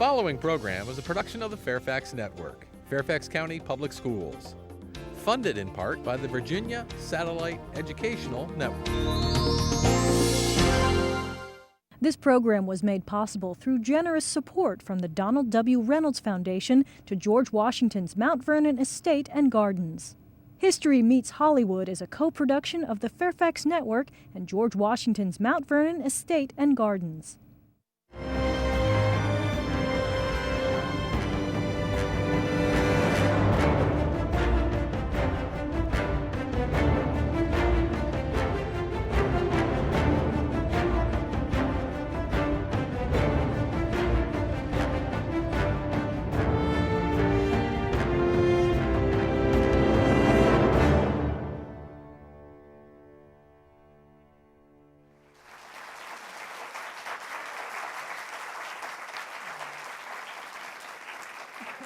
following program is a production of the Fairfax Network, Fairfax County Public Schools. Funded in part by the Virginia Satellite Educational Network. This program was made possible through generous support from the Donald W. Reynolds Foundation to George Washington's Mount Vernon Estate and Gardens. History Meets Hollywood is a co-production of the Fairfax Network and George Washington's Mount Vernon Estate and Gardens.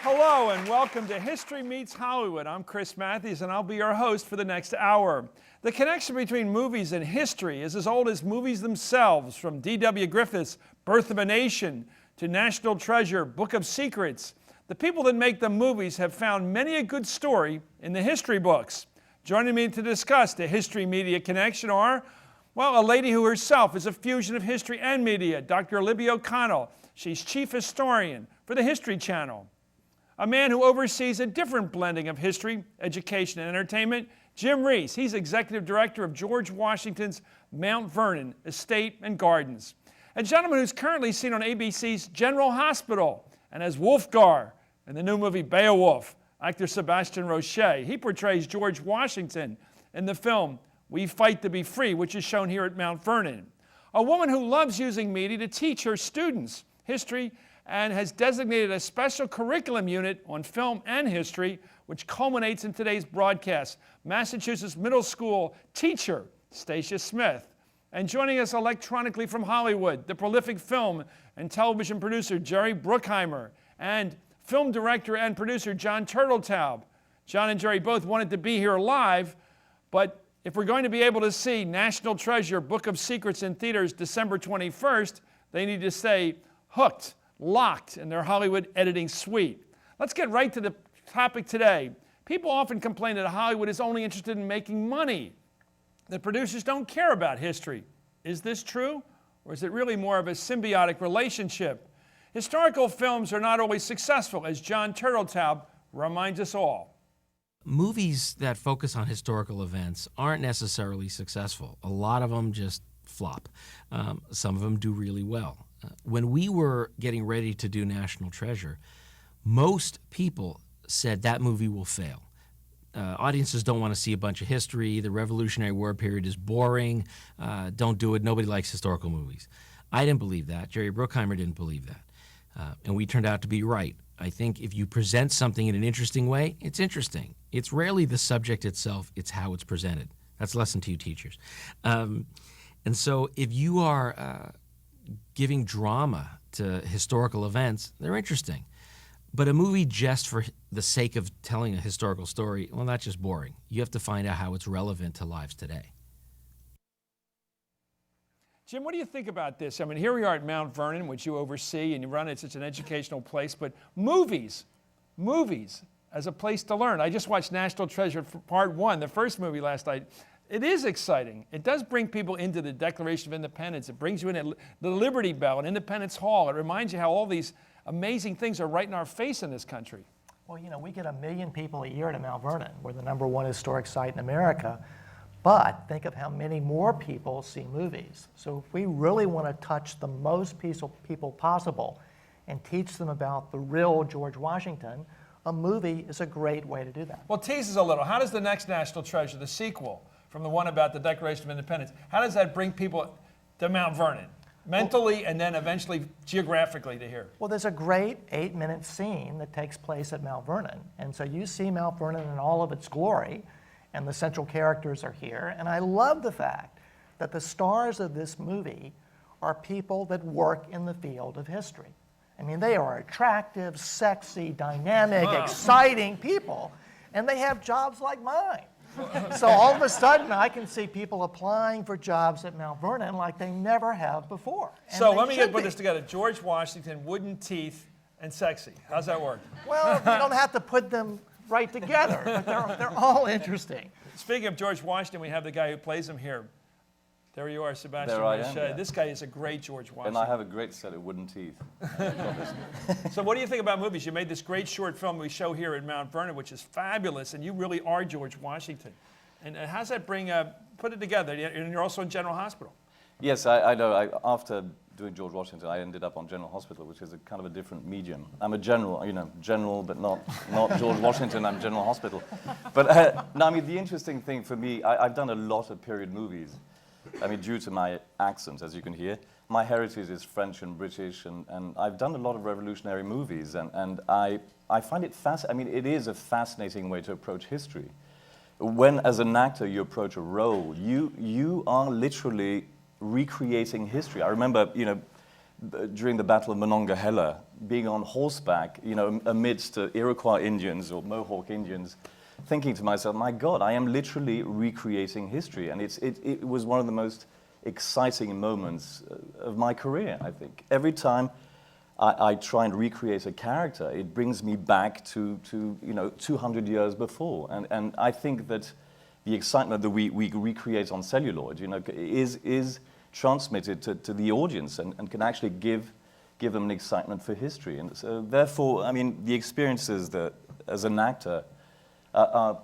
Hello and welcome to History Meets Hollywood. I'm Chris Matthews and I'll be your host for the next hour. The connection between movies and history is as old as movies themselves, from D.W. Griffith's Birth of a Nation to National Treasure, Book of Secrets. The people that make the movies have found many a good story in the history books. Joining me to discuss the history media connection are, well, a lady who herself is a fusion of history and media, Dr. Libby O'Connell. She's chief historian for the History Channel. A man who oversees a different blending of history, education, and entertainment, Jim Reese. He's executive director of George Washington's Mount Vernon Estate and Gardens. A gentleman who's currently seen on ABC's General Hospital and as Wolfgar in the new movie Beowulf, actor Sebastian Roché. He portrays George Washington in the film We Fight to Be Free, which is shown here at Mount Vernon. A woman who loves using media to teach her students history and has designated a special curriculum unit on film and history, which culminates in today's broadcast. Massachusetts Middle School teacher, Stacia Smith. And joining us electronically from Hollywood, the prolific film and television producer, Jerry Bruckheimer, and film director and producer, John Turtletaub. John and Jerry both wanted to be here live, but if we're going to be able to see National Treasure, Book of Secrets in theaters December 21st, they need to stay hooked, locked in their Hollywood editing suite. Let's get right to the topic today. People often complain that Hollywood is only interested in making money, that producers don't care about history. Is this true, or is it really more of a symbiotic relationship? Historical films are not always successful, as John Turtletaub reminds us all. Movies that focus on historical events aren't necessarily successful. A lot of them just flop. Some of them do really well. When we were getting ready to do National Treasure, most people said that movie will fail. Audiences don't want to see a bunch of history. The Revolutionary War period is boring. Don't do it. Nobody likes historical movies. I didn't believe that. Jerry Bruckheimer didn't believe that. And we turned out to be right. I think if you present something in an interesting way, it's interesting. It's rarely the subject itself, it's how it's presented. That's a lesson to you teachers. And so if you are giving drama to historical events, they're interesting. But a movie just for the sake of telling a historical story, well, that's just boring. You have to find out how it's relevant to lives today. Jim, what do you think about this? I mean, here we are at Mount Vernon, which you oversee, and you run it. It's an educational place, but movies as a place to learn. I just watched National Treasure Part 1, the first movie last night. It is exciting. It does bring people into the Declaration of Independence. It brings you in at the Liberty Bell and Independence Hall. It reminds you how all these amazing things are right in our face in this country. Well, you know, we get 1 million people a year to Mount Vernon. We're the #1 historic site in America. But think of how many more people see movies. So if we really want to touch the most people possible and teach them about the real George Washington, a movie is a great way to do that. Well, tease us a little. How does the next National Treasure, the sequel from the one about the Declaration of Independence, how does that bring people to Mount Vernon? Mentally and then eventually geographically to here? Well, there's a great 8-minute scene that takes place at Mount Vernon. And so you see Mount Vernon in all of its glory, and the central characters are here. And I love the fact that the stars of this movie are people that work in the field of history. I mean, they are attractive, sexy, dynamic, exciting people, and they have jobs like mine. So all of a sudden, I can see people applying for jobs at Mount Vernon like they never have before. So let me put this together. George Washington, wooden teeth, and sexy. How's that work? Well, you don't have to put them right together, but they're all interesting. Speaking of George Washington, we have the guy who plays him here. There you are, Sebastian There I Roché. am, yeah. This guy is a great George Washington. And I have a great set of wooden teeth. So what do you think about movies? You made this great short film we show here at Mount Vernon, which is fabulous, and you really are George Washington. And how's that put it together? And you're also in General Hospital. Yes, I know. After doing George Washington, I ended up on General Hospital, which is a kind of a different medium. I'm a general, general, but not George Washington. I'm General Hospital. But no, I mean, the interesting thing for me, I've done a lot of period movies. I mean, due to my accent, as you can hear, my heritage is French and British, and I've done a lot of revolutionary movies, and I find it fascinating. I mean, it is a fascinating way to approach history. When, as an actor, you approach a role, you are literally recreating history. I remember, during the Battle of Monongahela, being on horseback, amidst Iroquois Indians or Mohawk Indians, thinking to myself, my God, I am literally recreating history. And it was one of the most exciting moments of my career, I think. Every time I try and recreate a character, it brings me back to 200 years before. And I think that the excitement that we recreate on celluloid, is transmitted to the audience and can actually give them an excitement for history. And so therefore, I mean, the experiences that, as an actor, are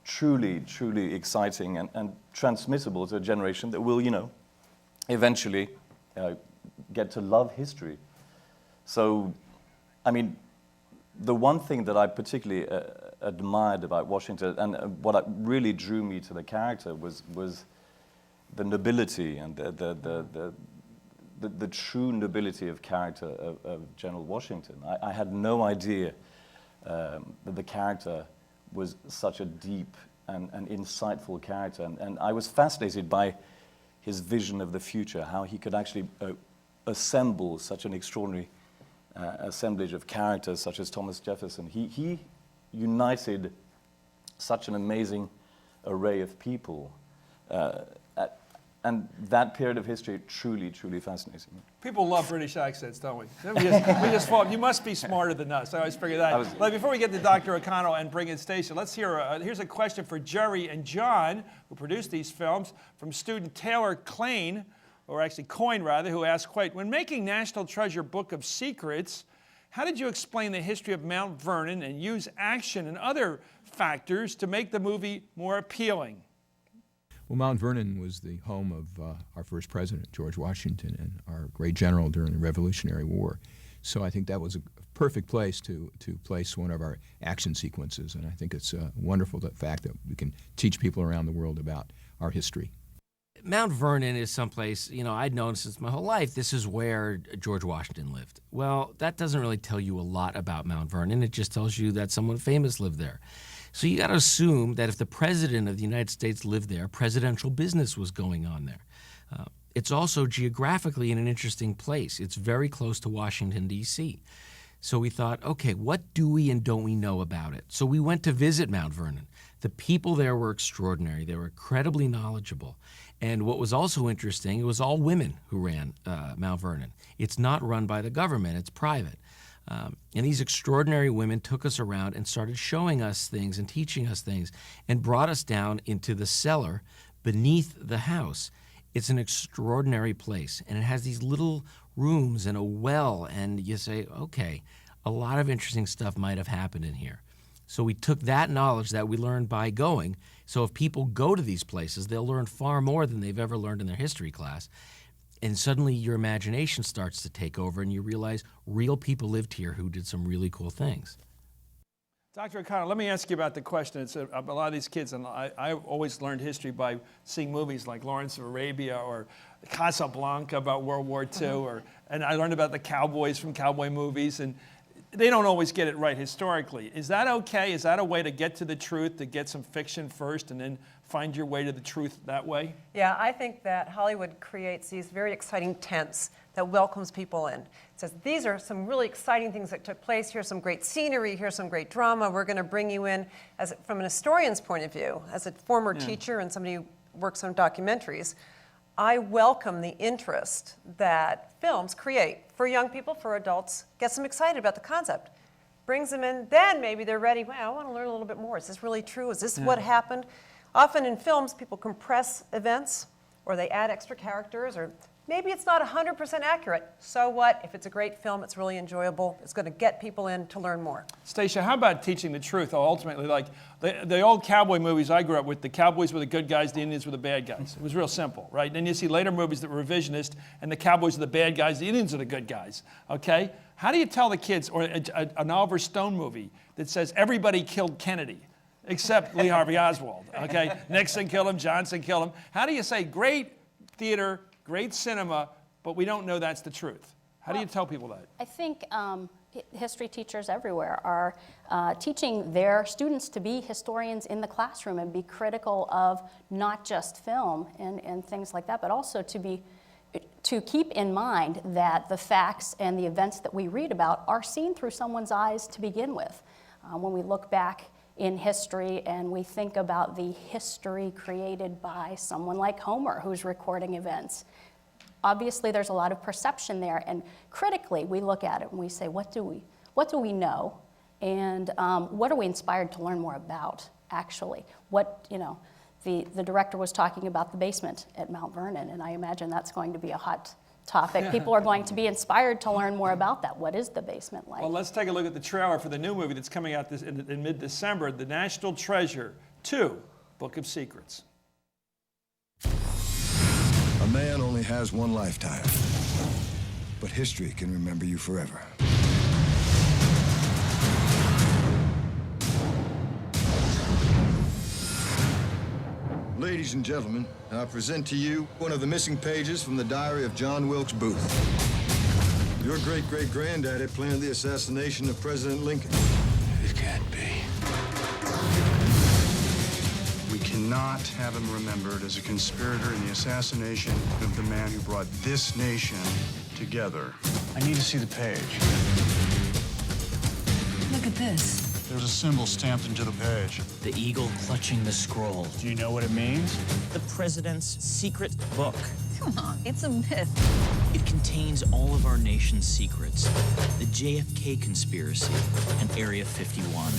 truly, truly exciting and transmissible to a generation that will, eventually get to love history. So, I mean, the one thing that I particularly admired about Washington, and what really drew me to the character, was the nobility and the true nobility of character of General Washington. I had no idea that the character was such a deep and insightful character, and I was fascinated by his vision of the future, how he could actually assemble such an extraordinary assemblage of characters such as Thomas Jefferson. He united such an amazing array of people, and that period of history truly, truly fascinates me. People love British accents, don't we? We just fall. You must be smarter than us. I always figure that. Before we get to Dr. O'Connell and bring in Stacia, let's hear. Here's a question for Jerry and John, who produced these films, from student Taylor Klein, or actually Coyne rather, who asked, quite, when making National Treasure Book of Secrets, how did you explain the history of Mount Vernon and use action and other factors to make the movie more appealing? Well, Mount Vernon was the home of our first president, George Washington, and our great general during the Revolutionary War. So I think that was a perfect place to place one of our action sequences, and I think it's wonderful, the fact that we can teach people around the world about our history. Mount Vernon is someplace, I'd known since my whole life, this is where George Washington lived. Well, that doesn't really tell you a lot about Mount Vernon. It just tells you that someone famous lived there. So you got to assume that if the President of the United States lived there, presidential business was going on there. It's also geographically in an interesting place. It's very close to Washington, D.C. So we thought, okay, what do we and don't we know about it? So we went to visit Mount Vernon. The people there were extraordinary. They were incredibly knowledgeable. And what was also interesting, it was all women who ran Mount Vernon. It's not run by the government, it's private. And these extraordinary women took us around and started showing us things and teaching us things and brought us down into the cellar beneath the house. It's an extraordinary place, and it has these little rooms and a well, and you say, okay, a lot of interesting stuff might have happened in here. So we took that knowledge that we learned by going. So if people go to these places, they'll learn far more than they've ever learned in their history class. And suddenly your imagination starts to take over and you realize real people lived here who did some really cool things. Dr. O'Connell, let me ask you about the question. It's a lot of these kids, and I always learned history by seeing movies like Lawrence of Arabia or Casablanca about World War II, and I learned about the cowboys from cowboy movies, and they don't always get it right historically. Is that okay? Is that a way to get to the truth, to get some fiction first and then find your way to the truth that way? Yeah, I think that Hollywood creates these very exciting tents that welcomes people in. It says, these are some really exciting things that took place. Here's some great scenery. Here's some great drama. We're going to bring you in from an historian's point of view, as a former teacher and somebody who works on documentaries. I welcome the interest that films create for young people, for adults, gets them excited about the concept, brings them in, then maybe they're ready, well, I want to learn a little bit more. Is this really true? Is this what happened? Often in films, people compress events, or they add extra characters, or maybe it's not 100% accurate. So what? If it's a great film, it's really enjoyable. It's going to get people in to learn more. Stacia, how about teaching the truth? Ultimately, like the old cowboy movies I grew up with, the cowboys were the good guys, the Indians were the bad guys. It was real simple, right? And then you see later movies that were revisionist, and the cowboys are the bad guys, the Indians are the good guys, okay? How do you tell the kids, or an Oliver Stone movie that says everybody killed Kennedy, except Lee Harvey Oswald, okay? Nixon killed him, Johnson killed him. How do you say great theater, great cinema, but we don't know that's the truth? How do you tell people that? I think history teachers everywhere are teaching their students to be historians in the classroom and be critical of not just film and things like that, but also to keep in mind that the facts and the events that we read about are seen through someone's eyes to begin with. When we look back in history and we think about the history created by someone like Homer who's recording events, obviously there's a lot of perception there, and critically we look at it and we say, what do we know, and what are we inspired to learn more about actually? The director was talking about the basement at Mount Vernon, and I imagine that's going to be a hot topic. People are going to be inspired to learn more about that. What is the basement like? Well, let's take a look at the trailer for the new movie that's coming out in mid-December, The National Treasure 2, Book of Secrets. A man only has one lifetime, but history can remember you forever. Ladies and gentlemen, I present to you one of the missing pages from the diary of John Wilkes Booth. Your great-great-granddaddy planned the assassination of President Lincoln. It can't be. We cannot have him remembered as a conspirator in the assassination of the man who brought this nation together. I need to see the page. Look at this. There's a symbol stamped into the page. The eagle clutching the scroll. Do you know what it means? The president's secret book. Come on, it's a myth. It contains all of our nation's secrets. The JFK conspiracy and Area 51.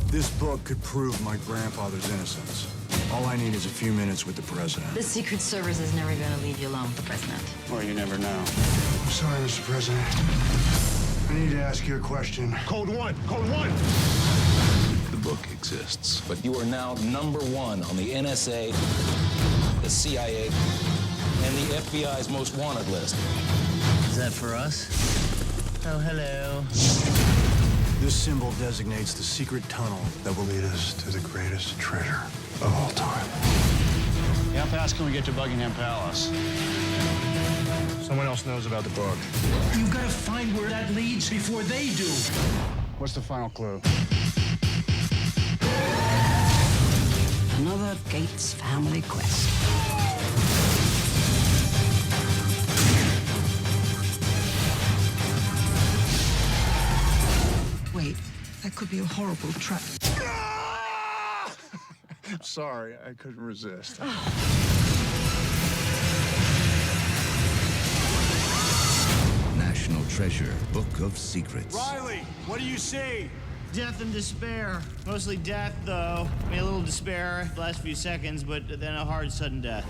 This book could prove my grandfather's innocence. All I need is a few minutes with the president. The Secret Service is never going to leave you alone with the president. Well, you never know. I'm sorry, Mr. President. I need to ask you a question. Code 1! Code 1! The book exists, but you are now #1 on the NSA, the CIA, and the FBI's most wanted list. Is that for us? Oh, hello. This symbol designates the secret tunnel that will lead us to the greatest treasure of all time. How fast can we get to Buckingham Palace? Someone else knows about the book. You've got to find where that leads before they do. What's the final clue? Another Gates family quest. Wait, that could be a horrible trap. Sorry, I couldn't resist. National Treasure, Book of Secrets. Riley, what do you see? Death and despair. Mostly death, though. I mean, a little despair the last few seconds, but then a hard, sudden death.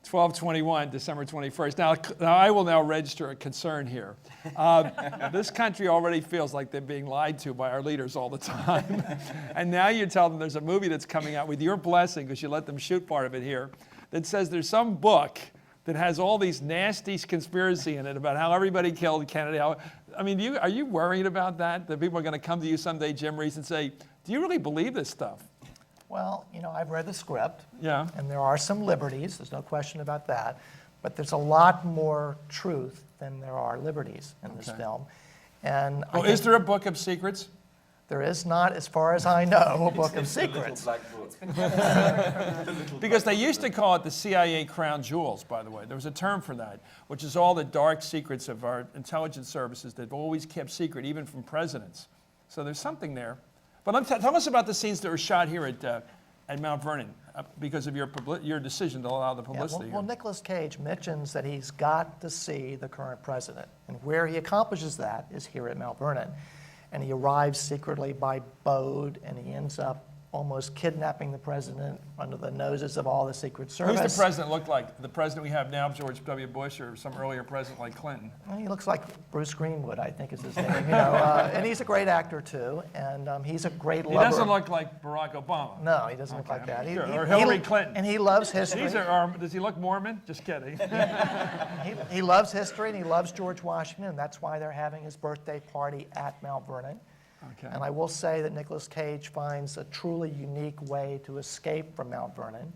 (12/21), December 21st. Now I will now register a concern here. This country already feels like they're being lied to by our leaders all the time. And now you tell them there's a movie that's coming out with your blessing, because you let them shoot part of it here, that says there's some book that has all these nasty conspiracy in it about how everybody killed Kennedy. I mean, are you worried about that? That people are going to come to you someday, Jim Reese, and say, do you really believe this stuff? Well, you know, I've read the script, yeah, and there are some liberties, there's no question about that, but there's a lot more truth than there are liberties in this film. And well, is there a Book of Secrets? There is not, as far as I know, a book of secrets. Because they used to call it the CIA crown jewels, by the way. There was a term for that, which is all the dark secrets of our intelligence services that have always kept secret, even from presidents. So there's something there. But tell us about the scenes that were shot here at Mount Vernon, because of your decision to allow the publicity. Well, Nicolas Cage mentions that he's got to see the current president, and where he accomplishes that is here at Mount Vernon. And he arrives secretly by boat, and he ends up almost kidnapping the president under the noses of all the Secret Service. Who's the president look like? The president we have now, George W. Bush, or some earlier president like Clinton? Well, he looks like Bruce Greenwood, I think is his name. And he's a great actor too, and he's a great lover. He doesn't look like Barack Obama. No, he doesn't look like that. Or Hillary Clinton. And he loves history. Does he look Mormon? Just kidding. He loves history, and he loves George Washington, and that's why they're having his birthday party at Mount Vernon. Okay. And I will say that Nicolas Cage finds a truly unique way to escape from Mount Vernon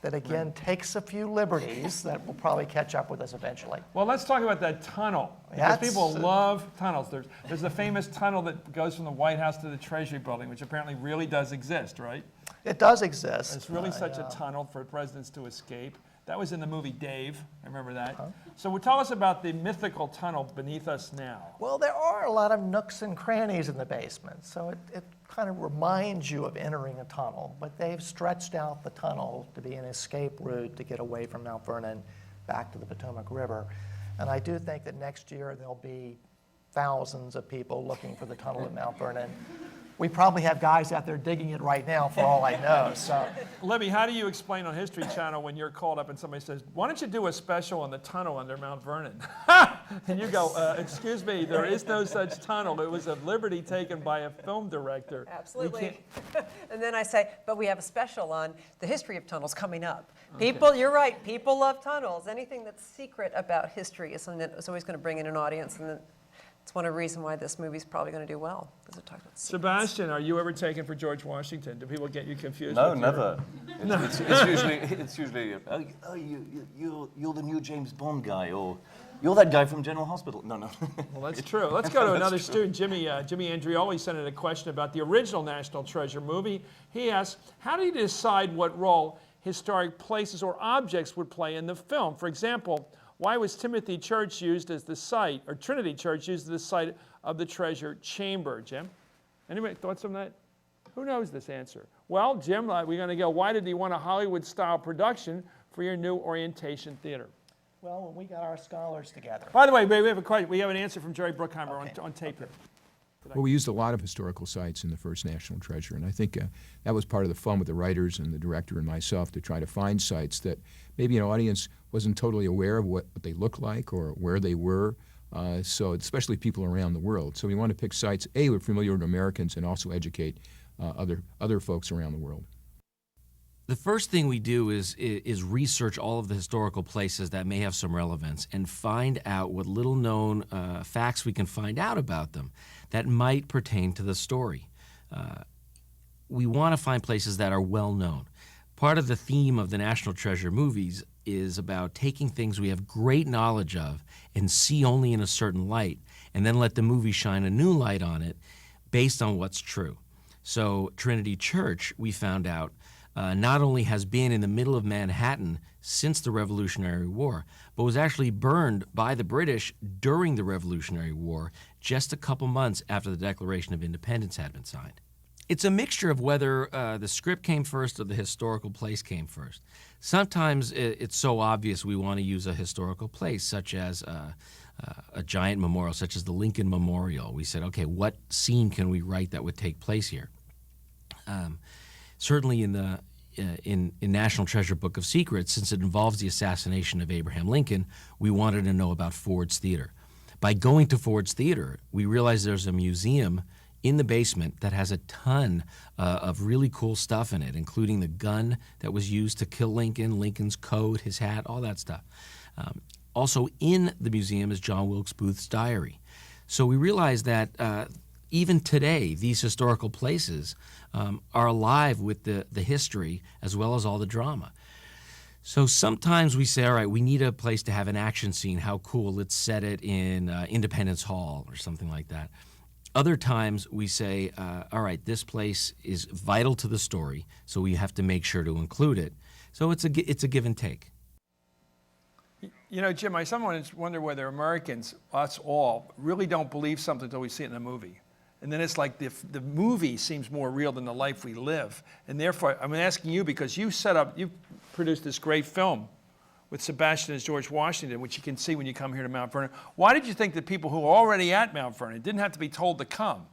that, again, takes a few liberties that will probably catch up with us eventually. Well, let's talk about that tunnel. Because people love tunnels. There's the famous tunnel that goes from the White House to the Treasury Building, which apparently really does exist, right? It does exist. It's really such a tunnel for presidents to escape. That was in the movie Dave. I remember that. So tell us about the mythical tunnel beneath us now. Well, there are a lot of nooks and crannies in the basement, so it kind of reminds you of entering a tunnel, but they've stretched out the tunnel to be an escape route to get away from Mount Vernon back to the Potomac River. And I do think that next year there'll be thousands of people looking for the tunnel at Mount Vernon. We probably have guys out there digging it right now, for all I know. So, Libby, how do you explain on History Channel when you're called up and somebody says, "Why don't you do a special on the tunnel under Mount Vernon?" And you go, "Excuse me, there is no such tunnel. It was a liberty taken by a film director." Absolutely. And then I say, "But we have a special on the history of tunnels coming up." People, you're right. People love tunnels. Anything that's secret about history is something that is always going to bring in an audience, and it's one of the reasons why this movie's probably going to do well, because it talks about secrets. Sebastian, are you ever taken for George Washington? Do people get you confused? No, with never. No. It's usually you're the new James Bond guy, or you're that guy from General Hospital. No. Well, that's true. Let's go to another student, Jimmy Andrioli, sent in a question about the original National Treasure movie. He asks, how do you decide what role historic places or objects would play in the film? For example, why was Timothy Church used as the site, or Trinity Church used as the site of the treasure chamber? Jim? Anybody thoughts on that? Who knows this answer? Well, Jim, we're going to go, why did you want a Hollywood-style production for your new orientation theater? well, when we got our scholars together. By the way, we have an answer from Jerry Bruckheimer on tape here. Well, we used a lot of historical sites in the first National Treasure, and I think that was part of the fun with the writers and the director and myself, to try to find sites that maybe an audience wasn't totally aware of what they looked like or where they were, so especially people around the world. So we want to pick sites, A, we're familiar with Americans, and also educate other folks around the world. The first thing we do is research all of the historical places that may have some relevance and find out what little-known facts we can find out about them that might pertain to the story. We want to find places that are well-known. Part of the theme of the National Treasure movies is about taking things we have great knowledge of and see only in a certain light, and then let the movie shine a new light on it based on what's true. So Trinity Church, we found out, not only has been in the middle of Manhattan since the Revolutionary War, but was actually burned by the British during the Revolutionary War, just a couple months after the Declaration of Independence had been signed. It's a mixture of whether the script came first or the historical place came first. Sometimes it's so obvious we want to use a historical place, such as a giant memorial, such as the Lincoln Memorial. We said, okay, what scene can we write that would take place here? Certainly in the in National Treasure Book of Secrets, since it involves the assassination of Abraham Lincoln, we wanted to know about Ford's Theater. By going to Ford's Theater, we realized there's a museum in the basement that has a ton of really cool stuff in it, including the gun that was used to kill Lincoln, Lincoln's coat, his hat, all that stuff. Also in the museum is John Wilkes Booth's diary. So we realized that even today, these historical places are alive with the history as well as all the drama. So sometimes we say, all right, we need a place to have an action scene. How cool, let's set it in Independence Hall or something like that. Other times we say, all right, this place is vital to the story, so we have to make sure to include it. So it's a give and take. You know, Jim, I sometimes wonder whether Americans, us all, really don't believe something until we see it in a movie. And then it's like the movie seems more real than the life we live. And therefore, I'm asking you because you produced this great film with Sebastian as George Washington, which you can see when you come here to Mount Vernon. Why did you think that people who are already at Mount Vernon didn't have to be told to come,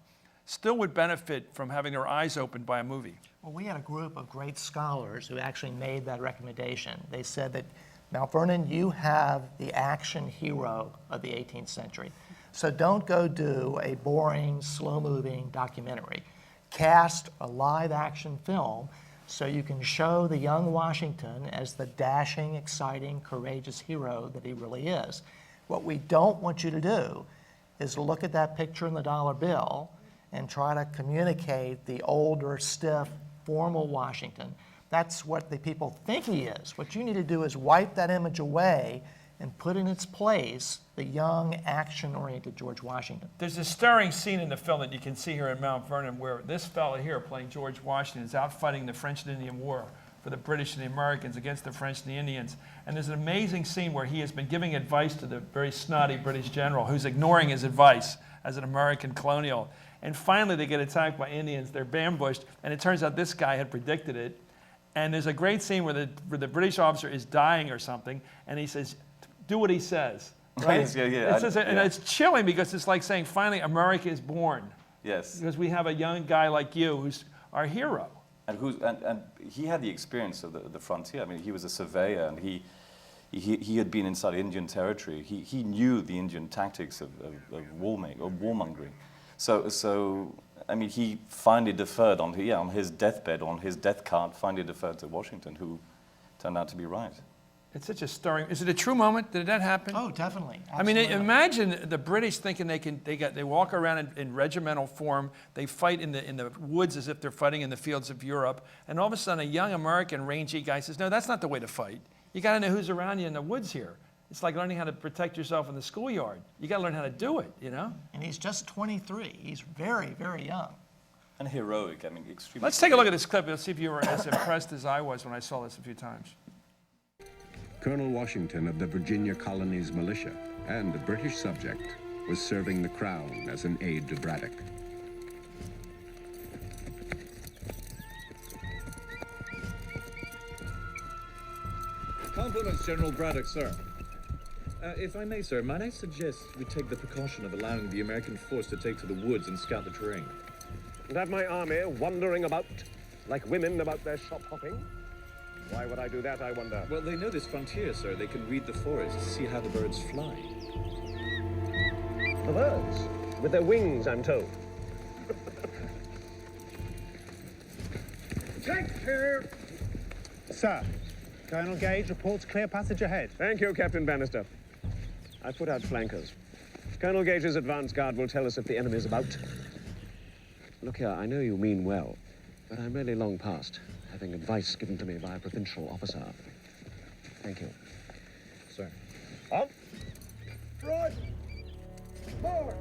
still would benefit from having their eyes opened by a movie? Well, we had a group of great scholars who actually made that recommendation. They said that Mount Vernon, you have the action hero of the 18th century. So don't go do a boring, slow-moving documentary. Cast a live-action film so you can show the young Washington as the dashing, exciting, courageous hero that he really is. What we don't want you to do is look at that picture in the dollar bill and try to communicate the older, stiff, formal Washington. That's what the people think he is. What you need to do is wipe that image away and put in its place the young, action-oriented George Washington. There's a stirring scene in the film that you can see here in Mount Vernon where this fella here playing George Washington is out fighting the French and Indian War for the British and the Americans against the French and the Indians. And there's an amazing scene where he has been giving advice to the very snotty British general who's ignoring his advice as an American colonial. And finally they get attacked by Indians, they're ambushed, and it turns out this guy had predicted it. And there's a great scene where the British officer is dying or something, and he says, do what he says. Right? And it's chilling because it's like saying, finally, America is born. Yes. Because we have a young guy like you who's our hero. And he had the experience of the frontier. I mean, he was a surveyor, and he had been inside Indian territory. He knew the Indian tactics of warmongering. So I mean, he finally deferred on his deathbed, on his death cart, finally deferred to Washington, who turned out to be right. It's such a stirring. Is it a true moment? Did that happen? Oh, definitely. Absolutely. I mean, imagine the British thinking they walk around in regimental form. They fight in the woods as if they're fighting in the fields of Europe, and all of a sudden, a young American rangy guy says, "No, that's not the way to fight. You got to know who's around you in the woods here. It's like learning how to protect yourself in the schoolyard. You got to learn how to do it, you know." And he's just 23. He's very, very young. And heroic. I mean, extremely. Let's take a look at this clip. Let's see if you were as impressed as I was when I saw this a few times. Colonel Washington of the Virginia Colony's militia and a British subject was serving the crown as an aide to Braddock. Compliments, General Braddock, sir. If I may, sir, might I suggest we take the precaution of allowing the American force to take to the woods and scout the terrain? And have my army wandering about like women about their shop hopping? Why would I do that, I wonder? Well, they know this frontier, sir. They can read the forest, see how the birds fly. The birds? With their wings, I'm told. Take care! Sir, Colonel Gage reports clear passage ahead. Thank you, Captain Bannister. I put out flankers. Colonel Gage's advance guard will tell us if the enemy's about. Look here, I know you mean well, but I'm really long past having advice given to me by a provincial officer. Thank you. Sir. On. Right. Forward.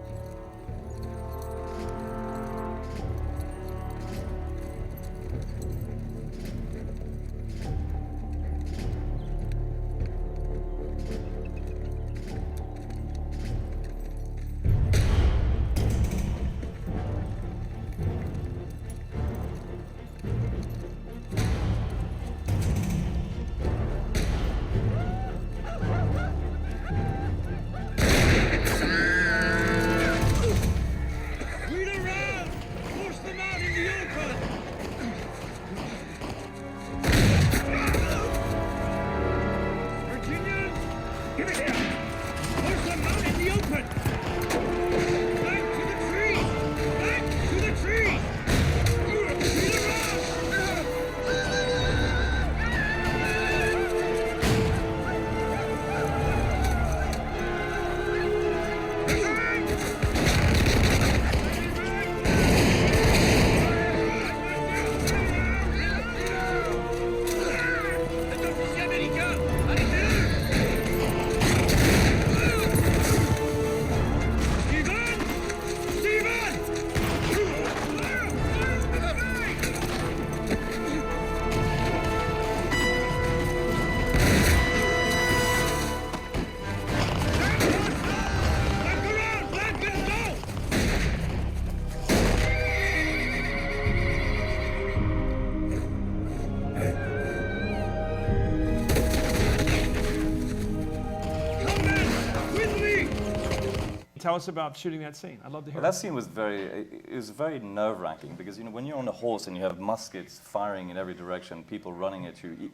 tell us about shooting that scene. I'd love to hear Well, that scene was very nerve-wracking because, you know, when you're on a horse and you have muskets firing in every direction, people running at you,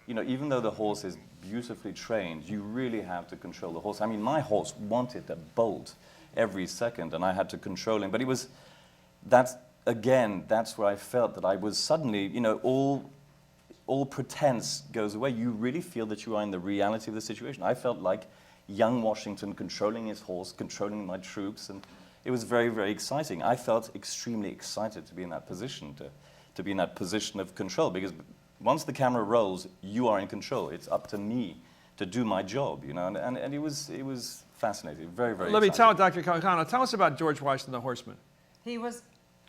you know, even though the horse is beautifully trained, you really have to control the horse. I mean, my horse wanted to bolt every second, and I had to control him. But that's where I felt that I was suddenly, you know, all pretense goes away. You really feel that you are in the reality of the situation. I felt like young Washington controlling his horse, controlling my troops, and it was very, very exciting. I felt extremely excited to be in that position, to be in that position of control, because once the camera rolls, you are in control. It's up to me to do my job, you know, and it was fascinating, very, very Libby, exciting. Dr. O'Connell, tell us about George Washington, the horseman.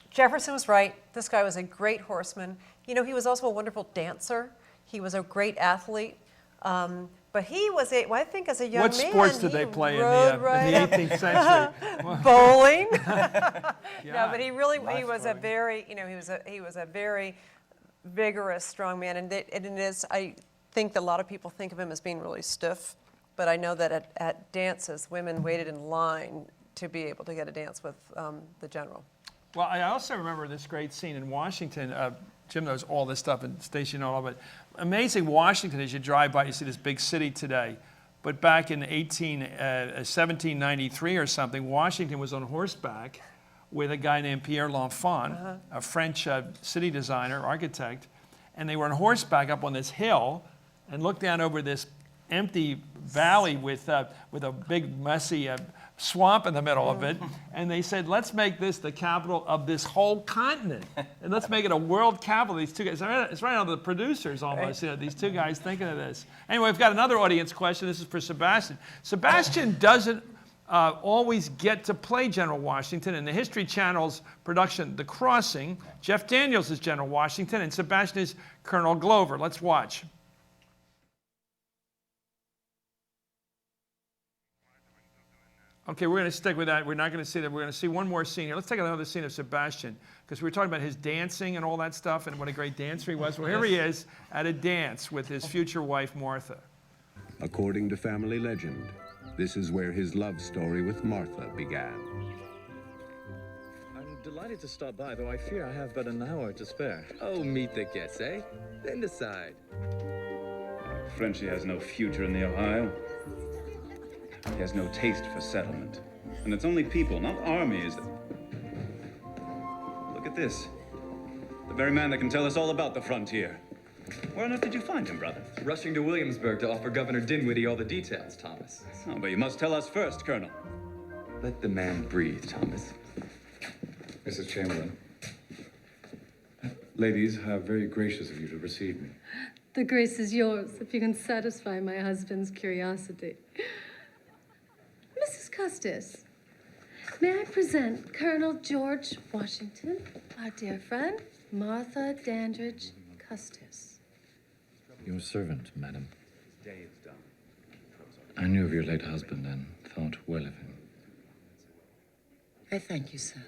Jefferson was right. This guy was a great horseman. You know, he was also a wonderful dancer. He was a great athlete. But he was I think as a young man, what sports did they play in the 18th century? Bowling. Yeah, no, but he was a very, you know, he was a very vigorous, strong man. And it is, I think that a lot of people think of him as being really stiff. But I know that at dances, women waited in line to be able to get a dance with the general. Well, I also remember this great scene in Washington. Jim knows all this stuff, and Stacey knows all of it. Amazing Washington, as you drive by, you see this big city today. But back in 1793 or something, Washington was on horseback with a guy named Pierre L'Enfant, a French city designer, architect. And they were on horseback up on this hill and looked down over this empty valley with a big, messy swamp in the middle of it, and they said, let's make this the capital of this whole continent, and let's make it a world capital. These two guys, it's right out of the producers almost, you know, these two guys thinking of this. Anyway, we've got another audience question. This is for Sebastian. Sebastian doesn't always get to play General Washington. In the History Channel's production, The Crossing, Jeff Daniels is General Washington, and Sebastian is Colonel Glover. Let's watch. Okay, we're going to stick with that. We're not going to see that. We're going to see one more scene here. Let's take another scene of Sebastian, because we were talking about his dancing and all that stuff and what a great dancer he was. Well, here he is at a dance with his future wife, Martha. According to family legend, this is where his love story with Martha began. I'm delighted to stop by, though I fear I have but an hour to spare. Oh, meet the guests, eh? Then decide. Frenchie has no future in the Ohio. He has no taste for settlement. And it's only people, not armies, that... Look at this. The very man that can tell us all about the frontier. Where on earth did you find him, brother? Rushing to Williamsburg to offer Governor Dinwiddie all the details, Thomas. Oh, but you must tell us first, Colonel. Let the man breathe, Thomas. Mrs. Chamberlain. Ladies, how very gracious of you to receive me. The grace is yours, if you can satisfy my husband's curiosity. Mrs. Custis, may I present Colonel George Washington, our dear friend, Martha Dandridge Custis. Your servant, madam. I knew of your late husband and thought well of him. I thank you, sir.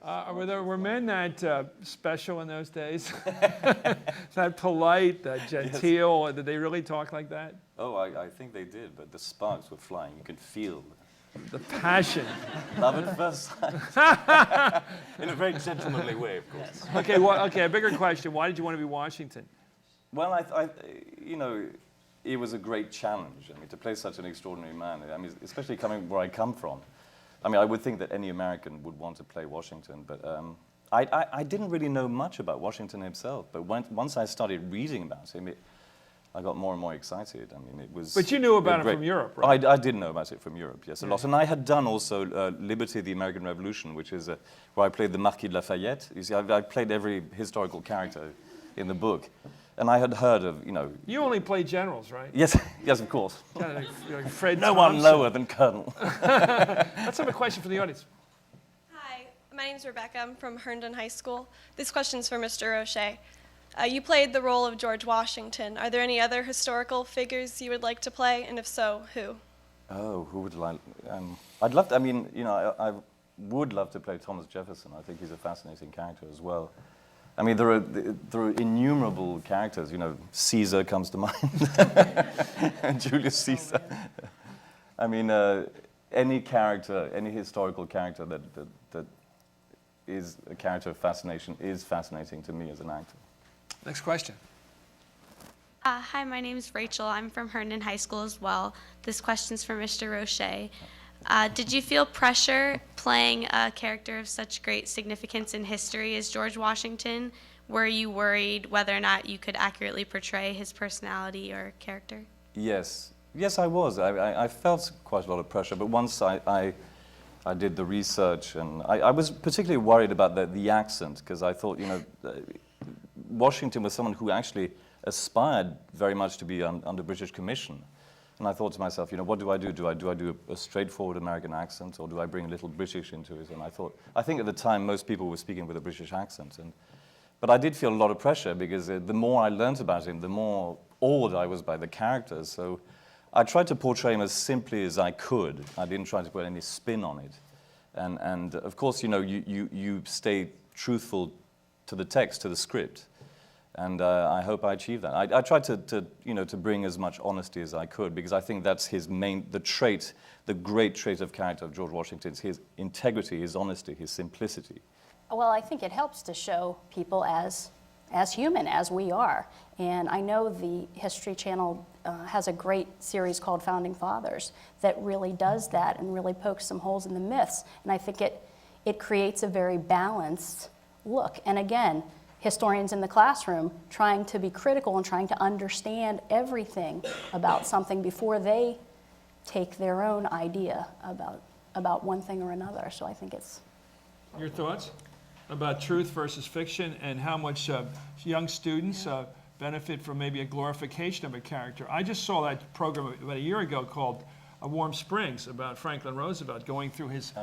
Were men that special in those days? That polite, that genteel? Yes. Did they really talk like that? Oh, I think they did, but the sparks were flying. You could feel the passion. Love at first sight. In a very gentlemanly way, of course. Okay, a bigger question. Why did you want to be Washington? Well, you know, it was a great challenge. I mean, to play such an extraordinary man. I mean, especially coming where I come from. I mean, I would think that any American would want to play Washington, but I didn't really know much about Washington himself. But once I started reading about him, I got more and more excited. I mean, it was... But you knew about it from Europe, right? I did know about it from Europe, yes, a lot. And I had done also Liberty, the American Revolution, which is where I played the Marquis de Lafayette. You see, I played every historical character in the book. And I had heard of, you know... You only play generals, right? Yes, yes, of course. Kind of like Fred No Thompson. one lower than Colonel. Let's have a question from the audience. Hi, my name's Rebecca. I'm from Herndon High School. This question's for Mr. Roché. You played the role of George Washington. Are there any other historical figures you would like to play, and if so, who? Oh, who would like... I'd love to, I mean, you know, I would love to play Thomas Jefferson. I think he's a fascinating character as well. I mean, there are innumerable characters. You know, Caesar comes to mind, Julius Caesar. I mean, any character, any historical character that is a character of fascination is fascinating to me as an actor. Next question. Hi, my name is Rachel. I'm from Herndon High School as well. This question's for Mr. Roché. Did you feel pressure playing a character of such great significance in history as George Washington? Were you worried whether or not you could accurately portray his personality or character? Yes. Yes, I was. I felt quite a lot of pressure, but once I did the research, and I was particularly worried about the accent, because I thought, you know, Washington was someone who actually aspired very much to be under British commission. And I thought to myself, you know, what do I do? Do I do a straightforward American accent, or do I bring a little British into it? And I think at the time most people were speaking with a British accent. But I did feel a lot of pressure, because the more I learned about him, the more awed I was by the characters. So I tried to portray him as simply as I could. I didn't try to put any spin on it. And of course, you know, you stay truthful to the text, to the script. And I hope I achieved that. I tried to bring as much honesty as I could, because I think that's the great trait of character of George Washington, is his integrity, his honesty, his simplicity. Well, I think it helps to show people as human as we are. And I know the History Channel has a great series called Founding Fathers that really does that and really pokes some holes in the myths. And I think it creates a very balanced look. And again, historians in the classroom trying to be critical and trying to understand everything about something before they take their own idea about one thing or another. So I think it's... Your thoughts about truth versus fiction, and how much young students benefit from maybe a glorification of a character? I just saw that program about a year ago called Warm Springs, about Franklin Roosevelt going through his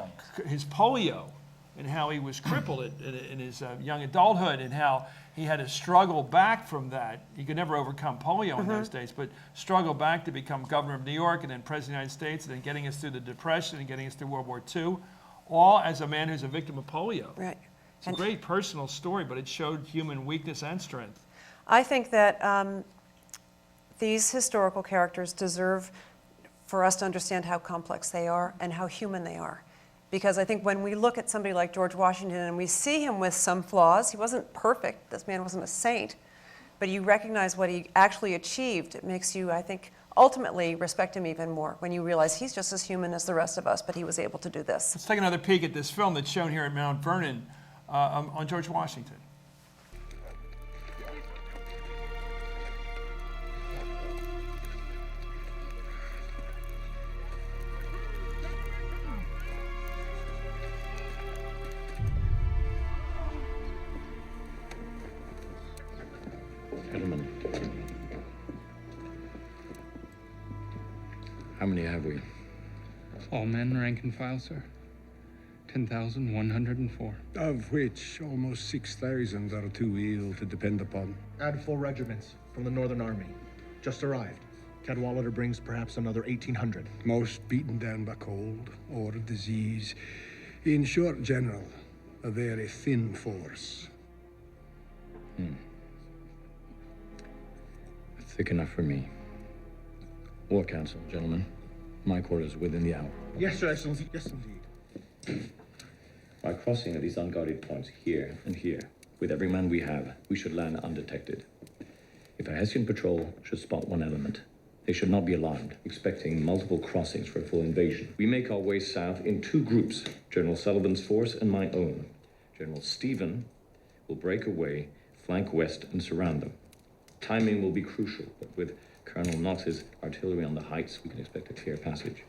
polio, and how he was crippled in his young adulthood, and how he had to struggle back from that. He could never overcome polio in those days, but struggle back to become governor of New York, and then president of the United States, and then getting us through the Depression, and getting us through World War II, all as a man who's a victim of polio. Right. It's a great personal story, but it showed human weakness and strength. I think that these historical characters deserve for us to understand how complex they are and how human they are. Because I think when we look at somebody like George Washington and we see him with some flaws, he wasn't perfect, this man wasn't a saint, but you recognize what he actually achieved. It makes you, I think, ultimately respect him even more when you realize he's just as human as the rest of us, but he was able to do this. Let's take another peek at this film that's shown here at Mount Vernon on George Washington. Gentlemen, how many have we? All men, rank and file, sir. 10,104. Of which almost 6,000 are too ill to depend upon. Add 4 regiments from the Northern Army. Just arrived. Cadwallader brings perhaps another 1,800. Most beaten down by cold or disease. In short, General, a very thin force. Thick enough for me. War Council, gentlemen. My quarters within the hour. Yes, Your Excellency. Yes, indeed. By crossing at these unguarded points here and here, with every man we have, we should land undetected. If a Hessian patrol should spot one element, they should not be alarmed, expecting multiple crossings for a full invasion. We make our way south in 2 groups, General Sullivan's force and my own. General Stephen will break away, flank west, and surround them. Timing will be crucial, but with Colonel Knox's artillery on the heights, we can expect a clear passage.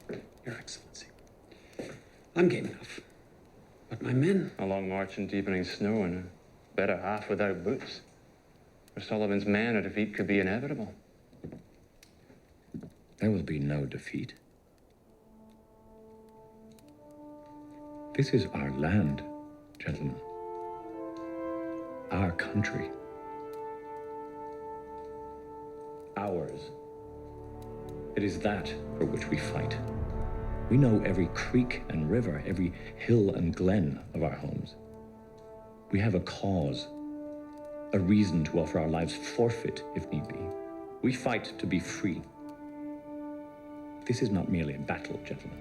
Your Excellency, I'm game enough. But my men... A long march in deepening snow and a better half without boots. For Sullivan's men, a defeat could be inevitable. There will be no defeat. This is our land, gentlemen. Our country. Ours. It is that for which we fight. We know every creek and river, every hill and glen of our homes. We have a cause, a reason to offer our lives forfeit if need be. We fight to be free. This is not merely a battle, gentlemen.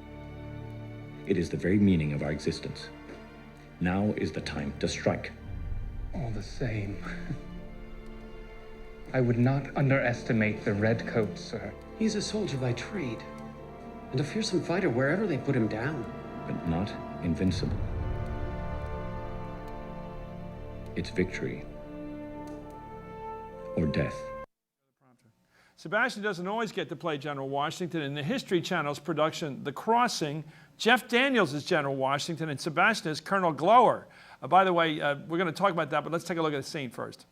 It is the very meaning of our existence. Now is the time to strike. All the same, I would not underestimate the redcoats, sir. He's a soldier by trade, and a fearsome fighter wherever they put him down. But not invincible. It's victory or death. Sebastian doesn't always get to play General Washington. In the History Channel's production, The Crossing, Jeff Daniels is General Washington and Sebastian is Colonel Glower. By the way, we're going to talk about that, but let's take a look at the scene first.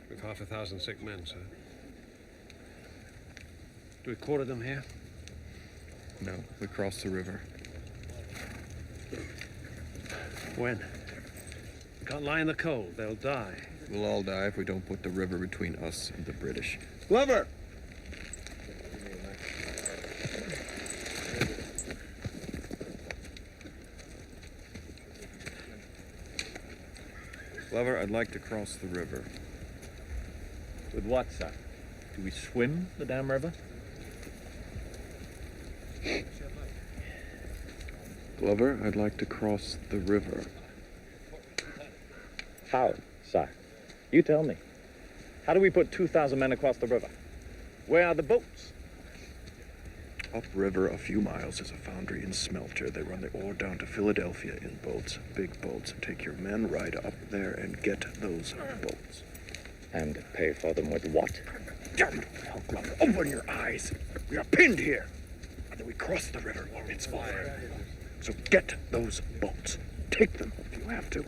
We've 1,000 sick men, sir. Do we quarter them here? No, we cross the river. When? We can't lie in the cold. They'll die. We'll all die if we don't put the river between us and the British. Glover! Glover, I'd like to cross the river. With what, sir? Do we swim the damn river? Glover, I'd like to cross the river. How, sir? You tell me. How do we put 2,000 men across the river? Where are the boats? Upriver, a few miles, is a foundry and smelter. They run the ore down to Philadelphia in boats, big boats. Take your men, ride up there, and get those boats. And pay for them with what? Damn it! Oh, Glover, open your eyes. We are pinned here. Either we cross the river or it's over. So get those boats. Take them if you have to.